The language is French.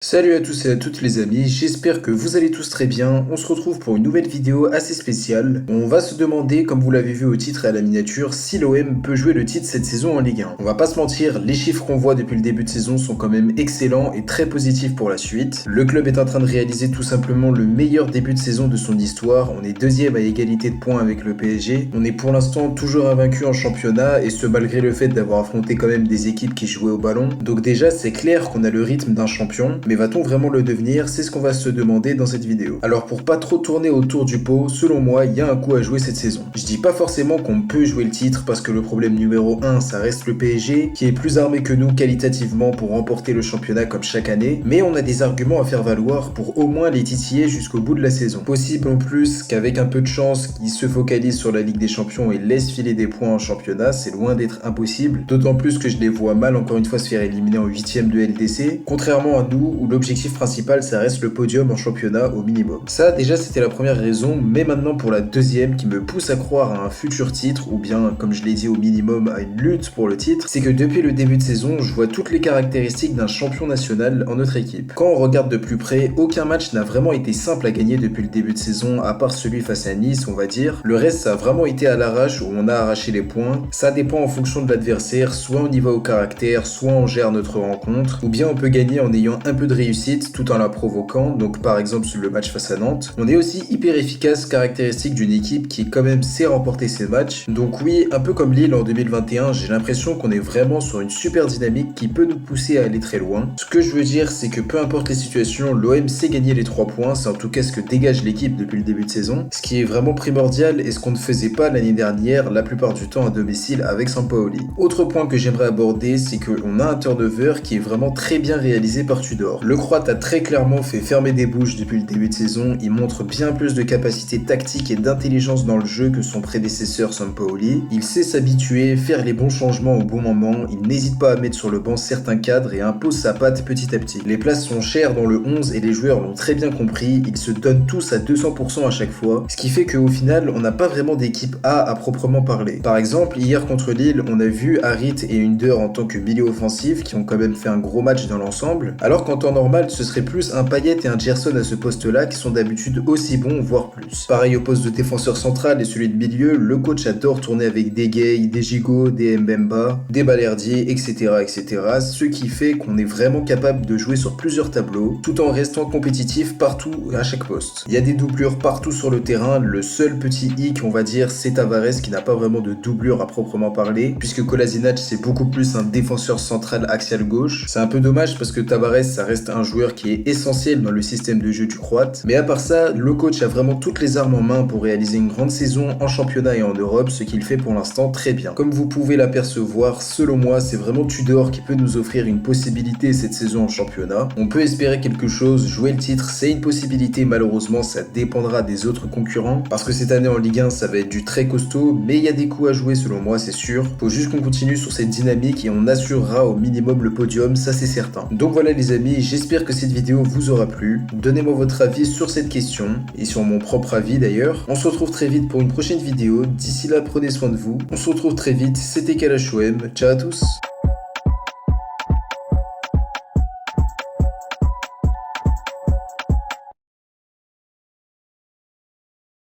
Salut à tous et à toutes les amis, j'espère que vous allez tous très bien. On se retrouve pour une nouvelle vidéo assez spéciale. On va se demander, comme vous l'avez vu au titre et à la miniature, si l'OM peut jouer le titre cette saison en Ligue 1. On va pas se mentir, les chiffres qu'on voit depuis le début de saison sont quand même excellents et très positifs pour la suite. Le club est en train de réaliser tout simplement le meilleur début de saison de son histoire. On est deuxième à égalité de points avec le PSG. On est pour l'instant toujours invaincu en championnat et ce malgré le fait d'avoir affronté quand même des équipes qui jouaient au ballon. Donc déjà c'est clair qu'on a le rythme d'un champion. Mais va-t-on vraiment le devenir? C'est ce qu'on va se demander dans cette vidéo. Alors pour pas trop tourner autour du pot, selon moi, il y a un coup à jouer cette saison. Je dis pas forcément qu'on peut jouer le titre parce que le problème numéro 1, ça reste le PSG, qui est plus armé que nous qualitativement pour remporter le championnat comme chaque année, mais on a des arguments à faire valoir pour au moins les titiller jusqu'au bout de la saison. Possible en plus qu'avec un peu de chance, ils se focalisent sur la Ligue des Champions et laissent filer des points en championnat, c'est loin d'être impossible, d'autant plus que je les vois mal encore une fois se faire éliminer en 8ème de LDC, contrairement à nous où l'objectif principal ça reste le podium en championnat au minimum. Ça déjà c'était la première raison, mais maintenant pour la deuxième qui me pousse à croire à un futur titre ou bien comme je l'ai dit au minimum à une lutte pour le titre, c'est que depuis le début de saison je vois toutes les caractéristiques d'un champion national en notre équipe. Quand on regarde de plus près, aucun match n'a vraiment été simple à gagner depuis le début de saison à part celui face à Nice on va dire. Le reste ça a vraiment été à l'arrache où on a arraché les points. Ça dépend en fonction de l'adversaire, soit on y va au caractère, soit on gère notre rencontre, ou bien on peut gagner en ayant un peu de réussite tout en la provoquant, donc par exemple sur le match face à Nantes. On est aussi hyper efficace, caractéristique d'une équipe qui quand même sait remporter ses matchs. Donc oui, un peu comme Lille en 2021, j'ai l'impression qu'on est vraiment sur une super dynamique qui peut nous pousser à aller très loin. Ce que je veux dire, c'est que peu importe les situations, l'OM sait gagner les 3 points, c'est en tout cas ce que dégage l'équipe depuis le début de saison, ce qui est vraiment primordial et ce qu'on ne faisait pas l'année dernière la plupart du temps à domicile avec Sampaoli. Autre point que j'aimerais aborder, c'est qu'on a un turnover qui est vraiment très bien réalisé par Tudor. Le Croate a très clairement fait fermer des bouches depuis le début de saison, il montre bien plus de capacité tactique et d'intelligence dans le jeu que son prédécesseur Sampaoli. Il sait s'habituer, faire les bons changements au bon moment, il n'hésite pas à mettre sur le banc certains cadres et impose sa patte petit à petit. Les places sont chères dans le 11 et les joueurs l'ont très bien compris, ils se donnent tous à 200% à chaque fois, ce qui fait qu'au final on n'a pas vraiment d'équipe A à proprement parler. Par exemple, hier contre Lille, on a vu Harit et Under en tant que milieu offensif qui ont quand même fait un gros match dans l'ensemble, alors qu'en temps normal ce serait plus un Payet et un Gerson à ce poste-là qui sont d'habitude aussi bons, voire plus. Pareil au poste de défenseur central et celui de milieu, le coach adore tourner avec des Gay, des Gigot, des Mbemba, des Balerdi, etc., etc. Ce qui fait qu'on est vraiment capable de jouer sur plusieurs tableaux, tout en restant compétitif partout à chaque poste. Il y a des doublures partout sur le terrain, le seul petit hic, on va dire, c'est Tavares qui n'a pas vraiment de doublure à proprement parler, puisque Kolasinac c'est beaucoup plus un défenseur central axial gauche. C'est un peu dommage parce que Tavares ça reste un joueur qui est essentiel dans le système de jeu du Croate. Mais à part ça, le coach a vraiment toutes les armes en main pour réaliser une grande saison en championnat et en Europe, ce qu'il fait pour l'instant très bien. Comme vous pouvez l'apercevoir, selon moi, c'est vraiment Tudor qui peut nous offrir une possibilité cette saison en championnat. On peut espérer quelque chose, jouer le titre, c'est une possibilité, malheureusement ça dépendra des autres concurrents, parce que cette année en Ligue 1 ça va être du très costaud, mais il y a des coups à jouer selon moi, c'est sûr. Faut juste qu'on continue sur cette dynamique et on assurera au minimum le podium, ça c'est certain. Donc voilà les amis, j'espère que cette vidéo vous aura plu. Donnez-moi votre avis sur cette question et sur mon propre avis d'ailleurs. On se retrouve très vite pour une prochaine vidéo. D'ici là, prenez soin de vous. On se retrouve très vite. C'était KLHOM. Ciao à tous.